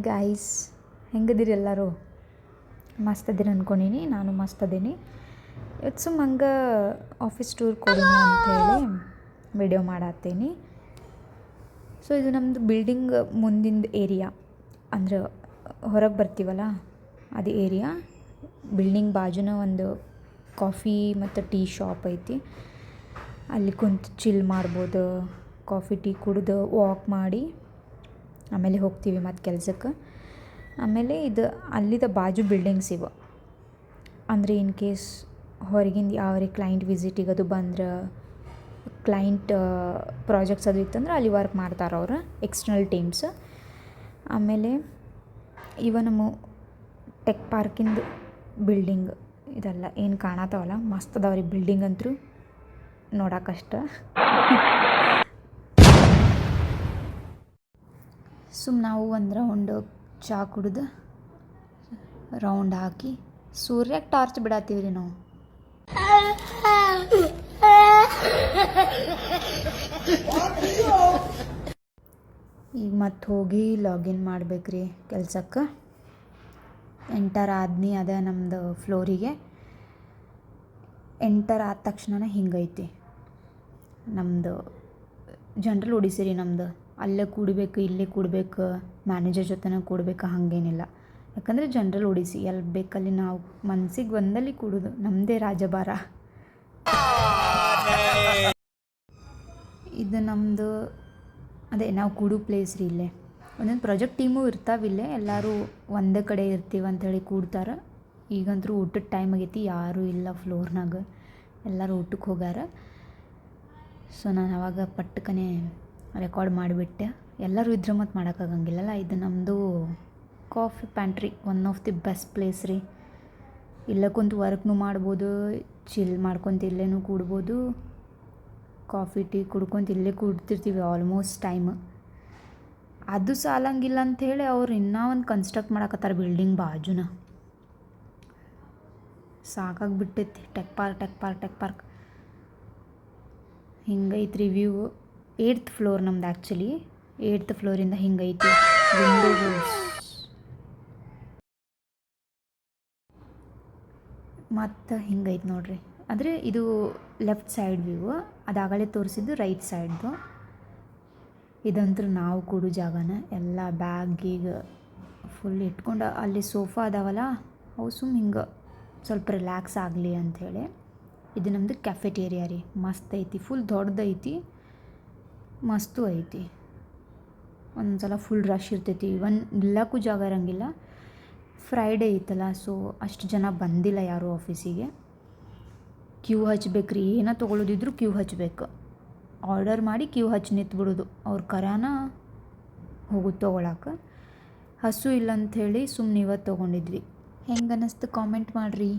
Guys, ಹೆಂಗದಿರಿ ಎಲ್ಲರೂ? ಮಸ್ತ್ ಅದಿರಿ ಅನ್ಕೊಂಡೀನಿ. ನಾನು ಮಸ್ತ್ ಅದೀನಿ. ಇವತ್ತು ಸುಮ್ಮ ಹಂಗೆ ಆಫೀಸ್ ಟೂರ್ ಕೊಡೋಣ ಅಂಥೇಳಿ ವಿಡಿಯೋ ಮಾಡತ್ತೀನಿ. ಸೊ ಇದು ನಮ್ಮದು ಬಿಲ್ಡಿಂಗ್ ಮುಂದಿನ ಏರಿಯಾ, ಅಂದ್ರೆ ಹೊರಗೆ ಬರ್ತೀವಲ್ಲ ಅದು ಏರಿಯಾ. ಬಿಲ್ಡಿಂಗ್ ಬಾಜುನ ಒಂದು ಕಾಫಿ ಮತ್ತು ಟೀ ಶಾಪ್ ಐತಿ. ಅಲ್ಲಿ ಕುಂತು ಚಿಲ್ ಮಾಡ್ಬೋದು, ಕಾಫಿ ಟೀ ಕುಡ್ದು ವಾಕ್ ಮಾಡಿ ಆಮೇಲೆ ಹೋಗ್ತೀವಿ ಮತ್ತು ಕೆಲ್ಸಕ್ಕೆ. ಆಮೇಲೆ ಇದು ಅಲ್ಲಿದ ಬಾಜು ಬಿಲ್ಡಿಂಗ್ಸ್ ಇವೆ. ಅಂದರೆ ಇನ್ ಕೇಸ್ ಹೊರಗಿಂದ ಯಾವ್ರಿ ಕ್ಲೈಂಟ್ ವಿಸಿಟಿಗೆ ಅದು ಬಂದ್ರೆ, ಕ್ಲೈಂಟ್ ಪ್ರಾಜೆಕ್ಟ್ಸ್ ಅದು ಇತ್ತಂದ್ರೆ ಅಲ್ಲಿ ವರ್ಕ್ ಮಾಡ್ತಾರೆ ಅವರು, ಎಕ್ಸ್ಟರ್ನಲ್ ಟೀಮ್ಸ್. ಆಮೇಲೆ ಇವ ನಮ್ಮ ಟೆಕ್ ಪಾರ್ಕಿಂದು ಬಿಲ್ಡಿಂಗ್ ಇದೆಲ್ಲ ಏನು ಕಾಣತ್ತವಲ್ಲ, ಮಸ್ತ್ ಅದಾವ್ರಿ ಬಿಲ್ಡಿಂಗ್ ಅಂತೂ ನೋಡೋಕ್ಕಷ್ಟ. ಸುಮ್ಮ ನಾವು ಒಂದು ರೌಂಡ್ ಚಾ ಕುಡ್ದು ರೌಂಡ್ ಹಾಕಿ ಸೂರ್ಯಕ್ಕೆ ಟಾರ್ಚ್ ಬಿಡತ್ತೀವ್ರಿ ನಾವು. ಈಗ ಮತ್ತೆ ಹೋಗಿ ಲಾಗಿನ್ ಮಾಡ್ಬೇಕ್ರಿ ಕೆಲ್ಸಕ್ಕೆ. ಎಂಟರ್ ಆದ್ನಿ ಅದೇ ನಮ್ಮದು ಫ್ಲೋರಿಗೆ. ಎಂಟರ್ ಆದ ತಕ್ಷಣ ಹಿಂಗೈತಿ ನಮ್ಮದು ಜನ್ರಲ್ ಒಡಿಸಿರಿ. ನಮ್ಮದು ಅಲ್ಲೇ ಕೂಡಬೇಕು, ಇಲ್ಲೇ ಕೂಡಬೇಕು, ಮ್ಯಾನೇಜರ್ ಜೊತೆನೇ ಕೂಡಬೇಕು ಹಾಗೇನಿಲ್ಲ. ಯಾಕಂದರೆ ಜನ್ರಲ್ ಒಡಿಸಿ ಎಲ್ಲಿ ಬೇಕಲ್ಲಿ ನಾವು ಮನ್ಸಿಗೆ ಬಂದಲ್ಲಿ ಕೂಡೋದು, ನಮ್ಮದೇ ರಾಜಭಾರ. ಇದು ನಮ್ಮದು ಅದೇ ನಾವು ಕೂಡೋ ಪ್ಲೇಸ್ ರೀ. ಇಲ್ಲೇ ಒಂದೊಂದು ಪ್ರಾಜೆಕ್ಟ್ ಟೀಮು ಇರ್ತಾವಿಲ್ಲೇ, ಎಲ್ಲರೂ ಒಂದೇ ಕಡೆ ಇರ್ತೀವಿ ಅಂಥೇಳಿ ಕೂಡ್ತಾರೆ. ಈಗಂತೂ ಊಟದ ಟೈಮ್ ಆಗೈತಿ, ಯಾರೂ ಇಲ್ಲ ಫ್ಲೋರ್ನಾಗ, ಎಲ್ಲರೂ ಊಟಕ್ಕೆ ಹೋಗ್ಯಾರ. ಸೊ ನಾನು ಅವಾಗ ಪಟ್ಟಕನೆ ರೆಕಾರ್ಡ್ ಮಾಡಿಬಿಟ್ಟೆ. ಎಲ್ಲರೂ ಇದ್ರೆ ಮತ್ತು ಮಾಡೋಕ್ಕಾಗಂಗಿಲ್ಲಲ್ಲ. ಇದು ನಮ್ಮದು coffee pantry, one of the best place ರೀ. ಇಲ್ಲೇ ಕುಂತು ವರ್ಕ್ನು ಮಾಡ್ಬೋದು, ಚಿಲ್ ಮಾಡ್ಕೊತ ಇಲ್ಲೇನೂ ಕೂಡ್ಬೋದು, ಕಾಫಿ ಟೀ ಕುಡ್ಕೊತ ಇಲ್ಲೇ ಕೂಡ್ತಿರ್ತೀವಿ ಆಲ್ಮೋಸ್ಟ್ ಟೈಮ್. ಅದು ಸಾಲಂಗಿಲ್ಲ ಅಂಥೇಳಿ ಅವ್ರು ಇನ್ನೂ ಒಂದು ಕನ್ಸ್ಟ್ರಕ್ಟ್ ಮಾಡಕತ್ತಾರೆ ಬಿಲ್ಡಿಂಗ್ ಬಾಜುನ. ಸಾಕಾಗಿಬಿಟ್ಟೈತಿ. ಟೆಕ್ ಪಾರ್ಕ್ ಹಿಂಗೈತ್ರಿ ವ್ಯೂ. 8th ಫ್ಲೋರ್ ನಮ್ದು ಆ್ಯಕ್ಚುಲಿ. 8th ಫ್ಲೋರಿಂದ ಹಿಂಗೈತಿ ವಿಂಡೋಸ್. ಮತ್ತು ಹಿಂಗೈತಿ ನೋಡ್ರಿ. ಆದರೆ ಇದು ಲೆಫ್ಟ್ ಸೈಡ್ ವ್ಯೂ, ಅದಾಗಲೇ ತೋರಿಸಿದ್ದು ರೈಟ್ ಸೈಡ್ದು. ಇದಂತೂ ನಾವು ಕೂಡೋ ಜಾಗನ. ಎಲ್ಲ ಬ್ಯಾಗಿಗೆ ಫುಲ್ ಇಟ್ಕೊಂಡು ಅಲ್ಲಿ ಸೋಫಾ ಅದಾವಲ್ಲ, ಅವು ಸುಮ್ಮ ಹಿಂಗೆ ಸ್ವಲ್ಪ ರಿಲ್ಯಾಕ್ಸ್ ಆಗಲಿ ಅಂಥೇಳಿ. ಇದು ನಮ್ಮದು ಕ್ಯಾಫೆಟೇರಿಯಾ ರೀ. ಮಸ್ತ್ ಐತಿ, ಫುಲ್ ದೊಡ್ಡದೈತಿ, ಮಸ್ತು ಐತಿ. ಒಂದು ಸಲ ಫುಲ್ ರಶ್ ಇರ್ತೈತಿ, ನಿಲ್ಲಕ್ಕೂ ಜಾಗ ಇರೋಂಗಿಲ್ಲ. ಫ್ರೈಡೇ ಐತಲ್ಲ, ಸೊ ಅಷ್ಟು ಜನ ಬಂದಿಲ್ಲ ಯಾರೂ ಆಫೀಸಿಗೆ. ಕ್ಯೂ ಹಚ್ಬೇಕು ರೀ, ಏನೋ ತೊಗೊಳೋದಿದ್ರು ಕ್ಯೂ ಹಚ್ಬೇಕು. ಆರ್ಡರ್ ಮಾಡಿ ಕ್ಯೂ ಹಚ್ಚಿ ನಿಂತ್ಬಿಡೋದು, ಅವ್ರ ಕರಾನ ಹೋಗೋದು ತೊಗೊಳಕ್ಕೆ. ಹಸು ಇಲ್ಲ ಅಂಥೇಳಿ ಸುಮ್ಮನೆ ಇವತ್ತು ತೊಗೊಂಡಿದ್ವಿ. ಹೆಂಗೆ ಅನ್ನಿಸ್ತು ಕಾಮೆಂಟ್ ಮಾಡಿರಿ.